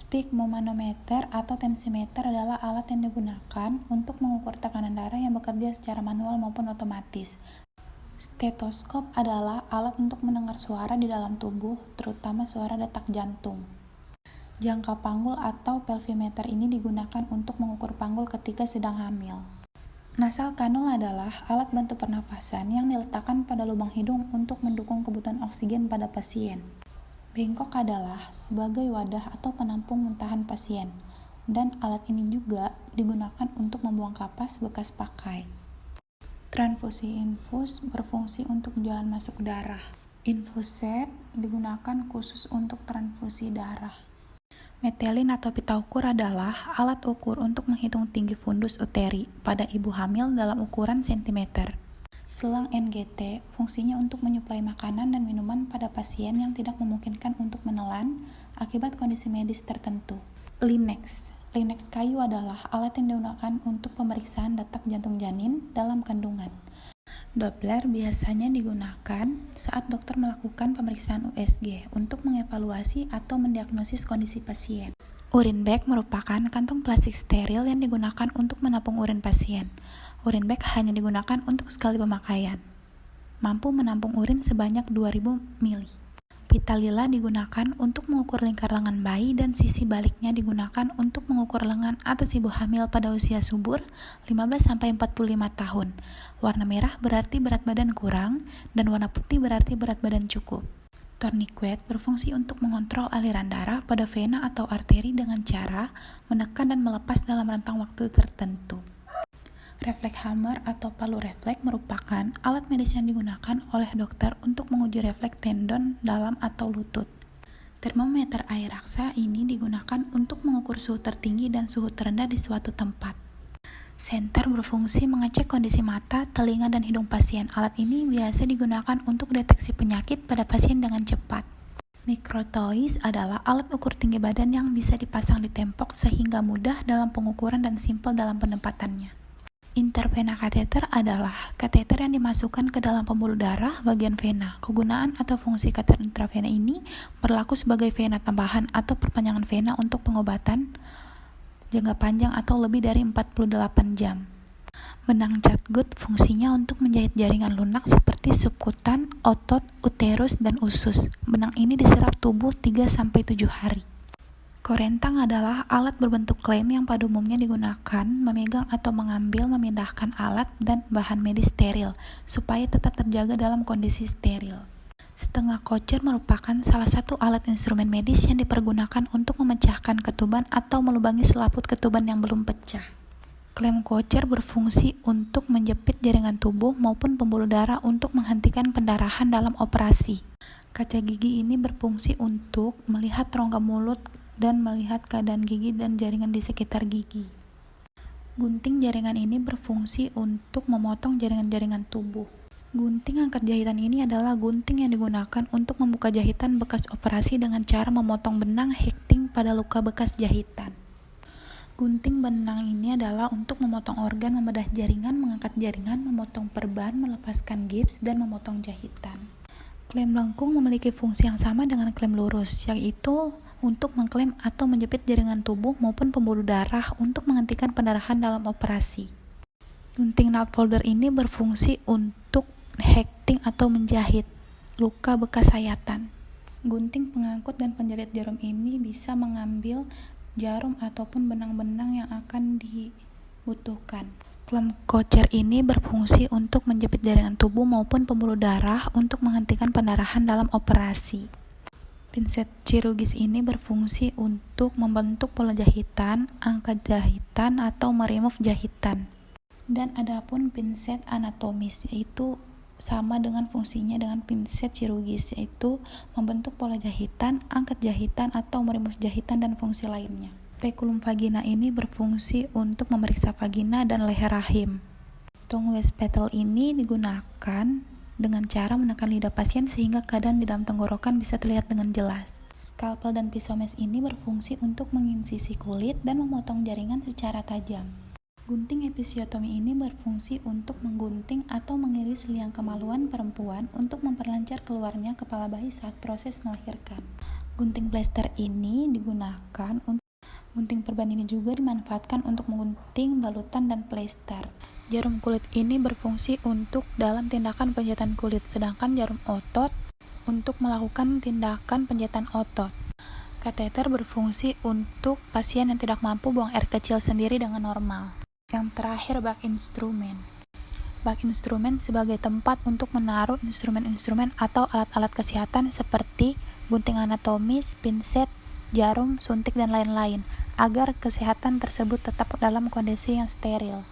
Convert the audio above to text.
Sphygmomanometer atau tensimeter adalah alat yang digunakan untuk mengukur tekanan darah yang bekerja secara manual maupun otomatis. Stetoskop adalah alat untuk mendengar suara di dalam tubuh, terutama suara detak jantung. Jangka panggul atau pelvimeter ini digunakan untuk mengukur panggul ketika sedang hamil. Nasal kanul adalah alat bantu pernafasan yang diletakkan pada lubang hidung untuk mendukung kebutuhan oksigen pada pasien. Bengkok adalah sebagai wadah atau penampung muntahan pasien, dan alat ini juga digunakan untuk membuang kapas bekas pakai. Transfusi infus berfungsi untuk jalan masuk darah. Infuset digunakan khusus untuk transfusi darah. Metelin atau pita ukur adalah alat ukur untuk menghitung tinggi fundus uteri pada ibu hamil dalam ukuran cm. Selang NGT fungsinya untuk menyuplai makanan dan minuman pada pasien yang tidak memungkinkan untuk menelan akibat kondisi medis tertentu. Linex kayu adalah alat yang digunakan untuk pemeriksaan detak jantung janin dalam kandungan. Doppler biasanya digunakan saat dokter melakukan pemeriksaan USG untuk mengevaluasi atau mendiagnosis kondisi pasien. Urin bag merupakan kantong plastik steril yang digunakan untuk menampung urin pasien. Urin bag hanya digunakan untuk sekali pemakaian. Mampu menampung urin sebanyak 2000 ml. Pita lila digunakan untuk mengukur lingkar lengan bayi dan sisi baliknya digunakan untuk mengukur lengan atas ibu hamil pada usia subur 15-45 tahun. Warna merah berarti berat badan kurang dan warna putih berarti berat badan cukup. Tourniquet berfungsi untuk mengontrol aliran darah pada vena atau arteri dengan cara menekan dan melepas dalam rentang waktu tertentu. Refleks hammer atau palu refleks merupakan alat medis yang digunakan oleh dokter untuk menguji refleks tendon dalam atau lutut. Termometer air raksa ini digunakan untuk mengukur suhu tertinggi dan suhu terendah di suatu tempat. Senter berfungsi mengecek kondisi mata, telinga, dan hidung pasien. Alat ini biasa digunakan untuk deteksi penyakit pada pasien dengan cepat. Microtoys adalah alat ukur tinggi badan yang bisa dipasang di tempok sehingga mudah dalam pengukuran dan simpel dalam penempatannya. Intervena kateter adalah kateter yang dimasukkan ke dalam pembuluh darah bagian vena. Kegunaan atau fungsi kateter intravena ini berlaku sebagai vena tambahan atau perpanjangan vena untuk pengobatan jangka panjang atau lebih dari 48 jam. Benang catgut fungsinya untuk menjahit jaringan lunak seperti subkutan, otot, uterus, dan usus. Benang ini diserap tubuh 3-7 hari. Korentang adalah alat berbentuk klem yang pada umumnya digunakan memegang atau mengambil memindahkan alat dan bahan medis steril supaya tetap terjaga dalam kondisi steril. Setengah kocer merupakan salah satu alat instrumen medis yang dipergunakan untuk memecahkan ketuban atau melubangi selaput ketuban yang belum pecah. Klem kocer berfungsi untuk menjepit jaringan tubuh maupun pembuluh darah untuk menghentikan pendarahan dalam operasi. Kaca gigi ini berfungsi untuk melihat rongga mulut dan melihat keadaan gigi dan jaringan di sekitar gigi. Gunting jaringan ini berfungsi untuk memotong jaringan-jaringan tubuh. Gunting angkat jahitan ini adalah gunting yang digunakan untuk membuka jahitan bekas operasi dengan cara memotong benang hekting pada luka bekas jahitan. Gunting benang ini adalah untuk memotong organ, membedah jaringan, mengangkat jaringan, memotong perban, melepaskan gips, dan memotong jahitan. Klem lengkung memiliki fungsi yang sama dengan klem lurus, yaitu untuk mengklem atau menjepit jaringan tubuh maupun pembuluh darah untuk menghentikan pendarahan dalam operasi. Gunting nut folder ini berfungsi untuk hekting atau menjahit luka bekas sayatan. Gunting pengangkut dan penjahit jarum ini bisa mengambil jarum ataupun benang-benang yang akan dibutuhkan. Klem kocer ini berfungsi untuk menjepit jaringan tubuh maupun pembuluh darah untuk menghentikan pendarahan dalam operasi. Pinset chirurgis ini berfungsi untuk membentuk pola jahitan, angkat jahitan, atau meremove jahitan. Dan adapun pinset anatomis, yaitu sama dengan fungsinya dengan pinset chirurgis, yaitu membentuk pola jahitan, angkat jahitan, atau meremove jahitan dan fungsi lainnya. Spekulum vagina ini berfungsi untuk memeriksa vagina dan leher rahim. Tongue Westphal ini digunakan dengan cara menekan lidah pasien sehingga keadaan di dalam tenggorokan bisa terlihat dengan jelas. Skalpel dan pisau mes ini berfungsi untuk menginsisi kulit dan memotong jaringan secara tajam. Gunting episiotomi ini berfungsi untuk menggunting atau mengiris liang kemaluan perempuan untuk memperlancar keluarnya kepala bayi saat proses melahirkan. Gunting plester ini digunakan untuk gunting perban ini juga dimanfaatkan untuk menggunting balutan dan plester. Jarum kulit ini berfungsi untuk dalam tindakan penjahitan kulit, sedangkan jarum otot untuk melakukan tindakan penjahitan otot. Kateter berfungsi untuk pasien yang tidak mampu buang air kecil sendiri dengan normal. Yang terakhir, bak instrumen. Bak instrumen sebagai tempat untuk menaruh instrumen-instrumen atau alat-alat kesehatan seperti gunting anatomis, pinset, jarum, suntik, dan lain-lain, agar kesehatan tersebut tetap dalam kondisi yang steril.